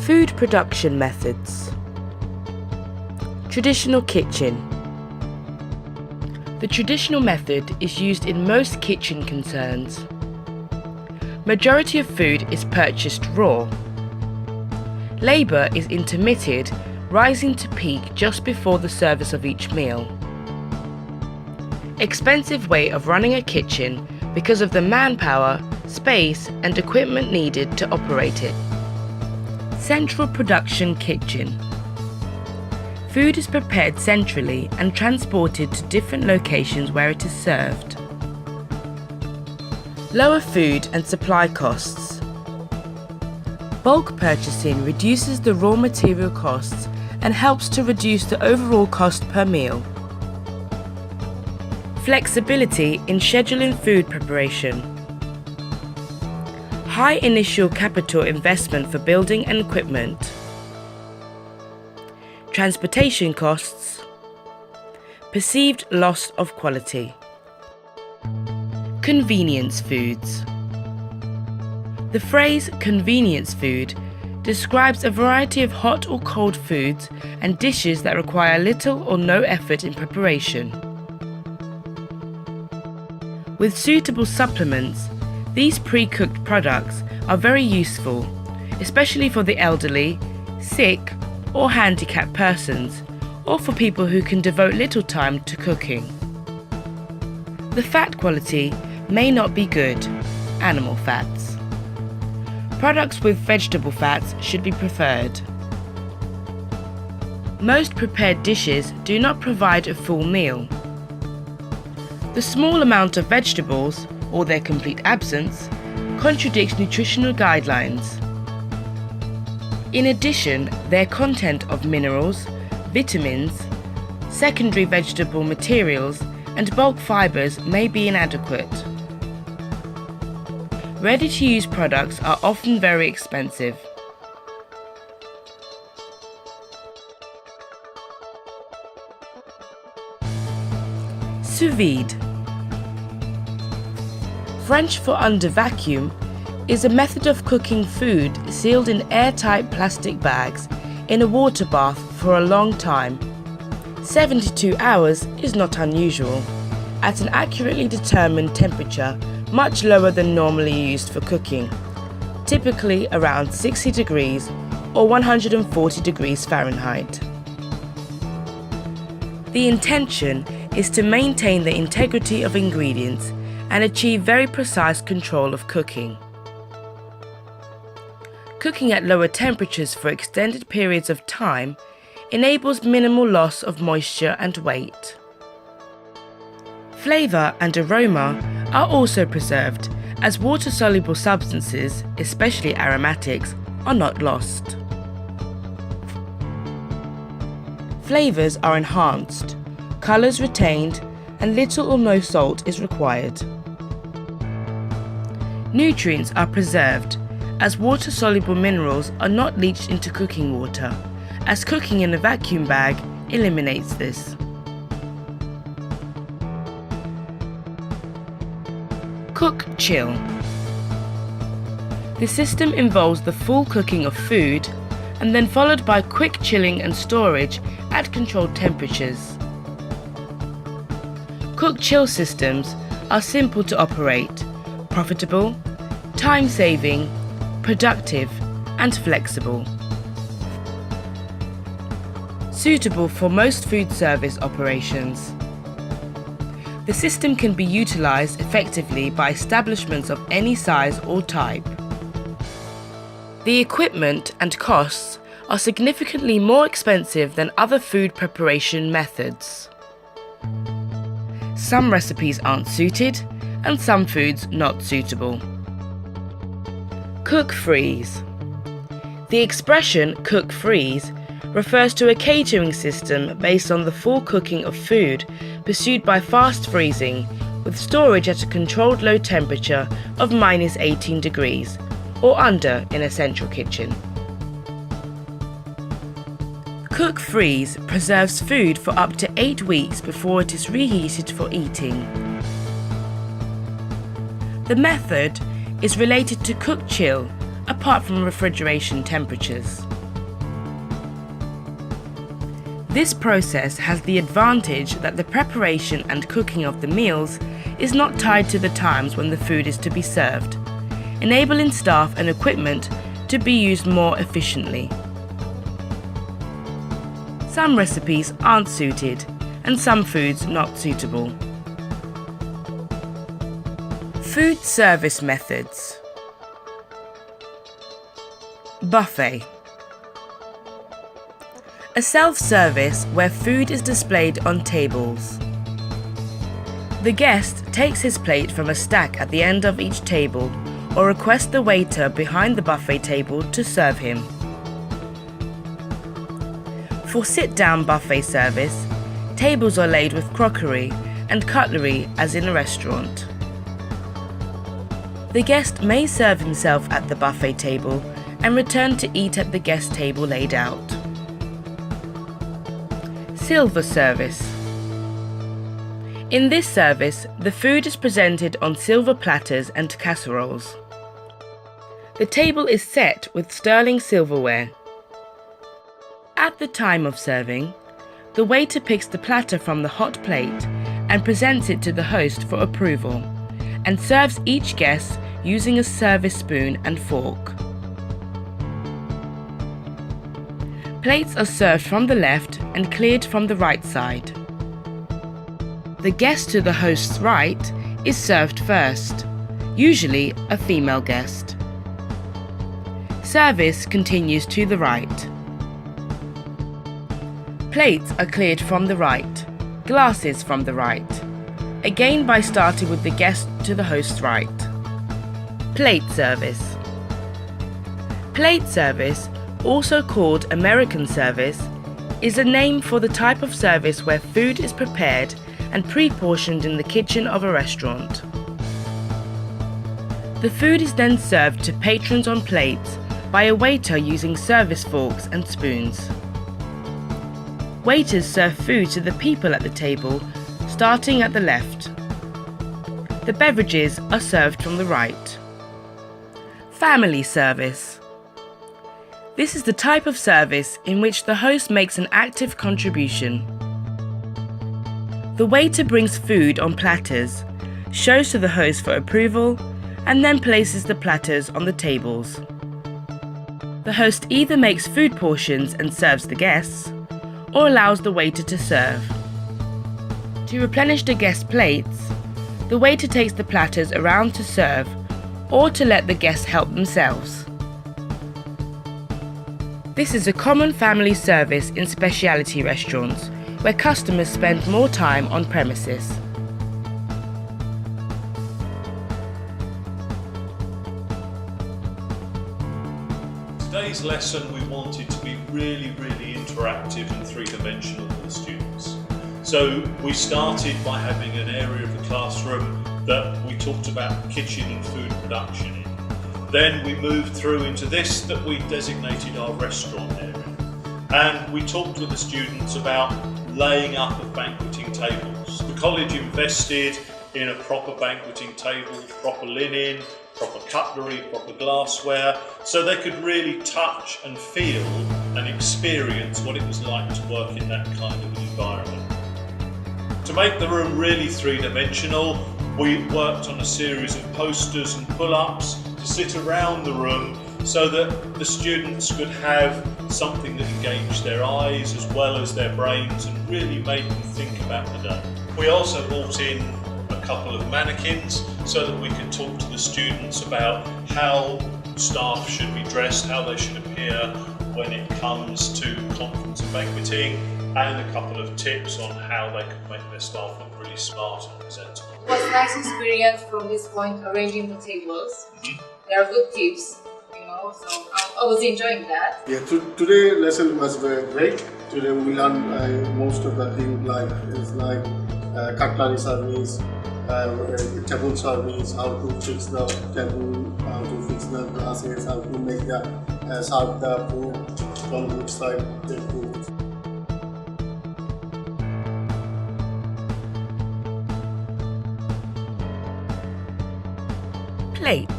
Food production methods. Traditional kitchen. The traditional method is used in most kitchen concerns. Majority of food is purchased raw. Labour is intermitted, rising to peak just before the service of each meal. Expensive way of running a kitchen because of the manpower, space and equipment needed to operate it. Central production kitchen. Food is prepared centrally and transported to different locations where it is served. Lower food and supply costs. Bulk purchasing reduces the raw material costs and helps to reduce the overall cost per meal. Flexibility in scheduling food preparation. High initial capital investment for building and equipment. Transportation costs. Perceived loss of quality. Convenience foods. The phrase convenience food describes a variety of hot or cold foods and dishes that require little or no effort in preparation. With suitable supplements, these pre-cooked products are very useful, especially for the elderly, sick, or handicapped persons, or for people who can devote little time to cooking. The fat quality may not be good, animal fats. Products with vegetable fats should be preferred. Most prepared dishes do not provide a full meal. The small amount of vegetables, or their complete absence, contradicts nutritional guidelines. In addition, their content of minerals, vitamins, secondary vegetable materials, and bulk fibers may be inadequate. Ready-to-use products are often very expensive. SOUS-VIDE. French for under vacuum, is a method of cooking food sealed in airtight plastic bags in a water bath for a long time. 72 hours is not unusual, at an accurately determined temperature much lower than normally used for cooking, typically around 60 degrees or 140 degrees Fahrenheit. The intention is to maintain the integrity of ingredients and achieve very precise control of cooking. Cooking at lower temperatures for extended periods of time enables minimal loss of moisture and weight. Flavour and aroma are also preserved, as water-soluble substances, especially aromatics, are not lost. Flavours are enhanced, colours retained, and little or no salt is required. Nutrients are preserved, as water-soluble minerals are not leached into cooking water, as cooking in a vacuum bag eliminates this. Cook-chill. The system involves the full cooking of food and then followed by quick chilling and storage at controlled temperatures. Cook-chill systems are simple to operate, profitable, time-saving, productive and flexible. Suitable for most food service operations. The system can be utilised effectively by establishments of any size or type. The equipment and costs are significantly more expensive than other food preparation methods. Some recipes aren't suited and some foods not suitable. Cook-freeze. The expression cook-freeze refers to a catering system based on the full cooking of food pursued by fast freezing with storage at a controlled low temperature of -18 degrees or under in a central kitchen. Cook-freeze preserves food for up to 8 weeks before it is reheated for eating. The method is related to cook-chill apart from refrigeration temperatures. This process has the advantage that the preparation and cooking of the meals is not tied to the times when the food is to be served, enabling staff and equipment to be used more efficiently. Some recipes aren't suited and some foods not suitable. Food service methods. Buffet. A self-service where food is displayed on tables. The guest takes his plate from a stack at the end of each table or requests the waiter behind the buffet table to serve him. For sit-down buffet service, tables are laid with crockery and cutlery as in a restaurant. The guest may serve himself at the buffet table and return to eat at the guest table laid out. Silver service. In this service, the food is presented on silver platters and casseroles. The table is set with sterling silverware. At the time of serving, the waiter picks the platter from the hot plate and presents it to the host for approval, and serves each guest using a service spoon and fork. Plates are served from the left and cleared from the right side. The guest to the host's right is served first, usually a female guest. Service continues to the right. Plates are cleared from the right, glasses from the right, again by starting with the guest to the host's right. Plate service. Plate service, also called American service, is a name for the type of service where food is prepared and pre-portioned in the kitchen of a restaurant. The food is then served to patrons on plates by a waiter using service forks and spoons. Waiters serve food to the people at the table, starting at the left. The beverages are served from the right. Family service. This is the type of service in which the host makes an active contribution. The waiter brings food on platters, shows to the host for approval, and then places the platters on the tables. The host either makes food portions and serves the guests, or allows the waiter to serve. To replenish the guests' plates, the waiter takes the platters around to serve, or to let the guests help themselves. This is a common family service in specialty restaurants, where customers spend more time on premises. Today's lesson we wanted to be really interactive and three-dimensional with the students. So we started by having an area of the classroom that we talked about kitchen and food production in. Then we moved through into this that we designated our restaurant area. And we talked with the students about laying up of banqueting tables. The college invested in a proper banqueting table, proper linen, proper cutlery, proper glassware, so they could really touch and feel and experience what it was like to work in that kind of an environment. To make the room really three-dimensional, we worked on a series of posters and pull-ups to sit around the room so that the students could have something that engaged their eyes as well as their brains and really made them think about the day. We also brought in a couple of mannequins so that we could talk to the students about how staff should be dressed, how they should appear when it comes to conference and banqueting, and a couple of tips on how they could make their staff look really smart and presentable. It was a nice experience from this point, arranging the tables. There are good tips, so I was enjoying that. Yeah, today lesson was very great. Today we learned most of the things like cutlery service, table service, how to fix the table, how to fix the glasses, how to make the serve the food from which side the food. Plate.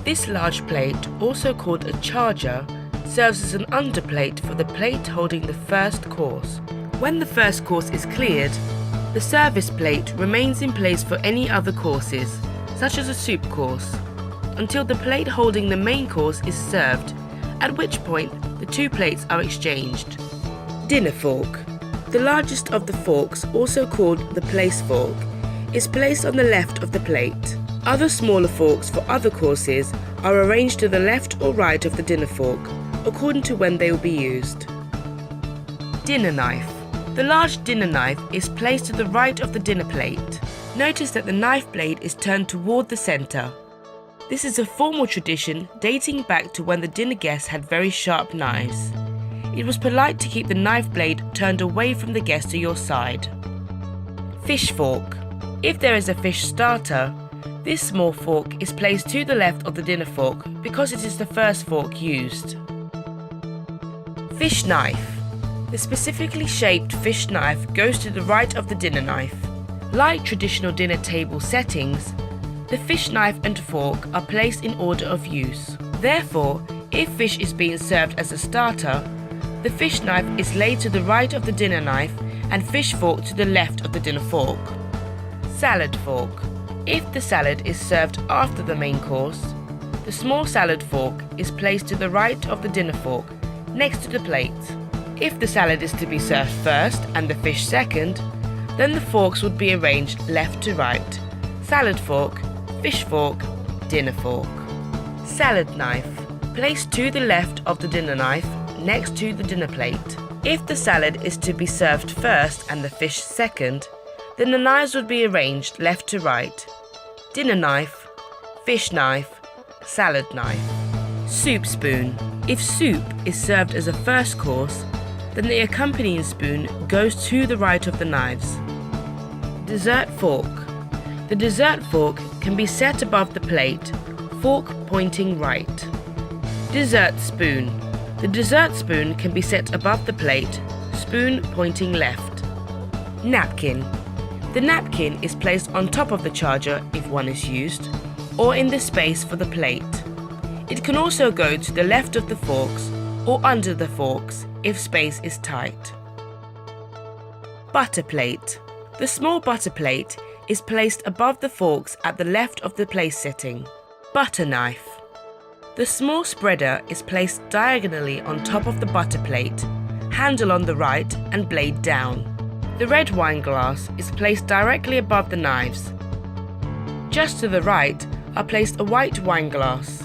This large plate, also called a charger, serves as an underplate for the plate holding the first course. When the first course is cleared, the service plate remains in place for any other courses, such as a soup course, until the plate holding the main course is served, at which point the two plates are exchanged. Dinner fork. The largest of the forks, also called the place fork, is placed on the left of the plate. Other smaller forks for other courses are arranged to the left or right of the dinner fork, according to when they will be used. Dinner knife. The large dinner knife is placed to the right of the dinner plate. Notice that the knife blade is turned toward the centre. This is a formal tradition dating back to when the dinner guests had very sharp knives. It was polite to keep the knife blade turned away from the guest to your side. Fish fork. If there is a fish starter, this small fork is placed to the left of the dinner fork because it is the first fork used. Fish knife. The specifically shaped fish knife goes to the right of the dinner knife. Like traditional dinner table settings, the fish knife and fork are placed in order of use. Therefore, if fish is being served as a starter, the fish knife is laid to the right of the dinner knife and fish fork to the left of the dinner fork. Salad fork. If the salad is served after the main course, the small salad fork is placed to the right of the dinner fork, next to the plate. If the salad is to be served first and the fish second, then the forks would be arranged left to right. Salad fork, fish fork, dinner fork. Salad knife. Placed to the left of the dinner knife, next to the dinner plate. If the salad is to be served first and the fish second, then the knives would be arranged left to right. Dinner knife, fish knife, salad knife. Soup spoon. If soup is served as a first course, then the accompanying spoon goes to the right of the knives. Dessert fork. The dessert fork can be set above the plate, fork pointing right. Dessert spoon. The dessert spoon can be set above the plate, spoon pointing left. Napkin. The napkin is placed on top of the charger if one is used, or in the space for the plate. It can also go to the left of the forks or under the forks if space is tight. Butter plate. The small butter plate is placed above the forks at the left of the place setting. Butter knife. The small spreader is placed diagonally on top of the butter plate, handle on the right and blade down. The red wine glass is placed directly above the knives. Just to the right are placed a white wine glass,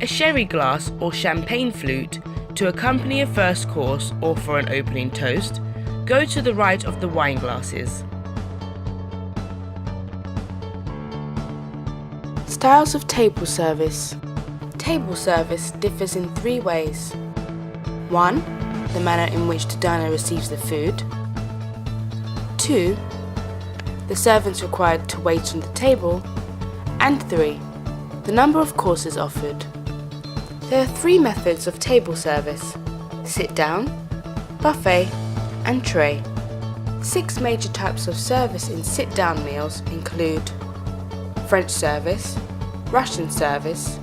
a sherry glass or champagne flute to accompany a first course or for an opening toast, go to the right of the wine glasses. Styles of table service. Table service differs in three ways. 1. The manner in which the diner receives the food. 2. The servants required to wait on the table. And 3. The number of courses offered. There are 3 methods of table service: sit down, buffet, and tray. 6 major types of service in sit-down meals include French service, Russian service,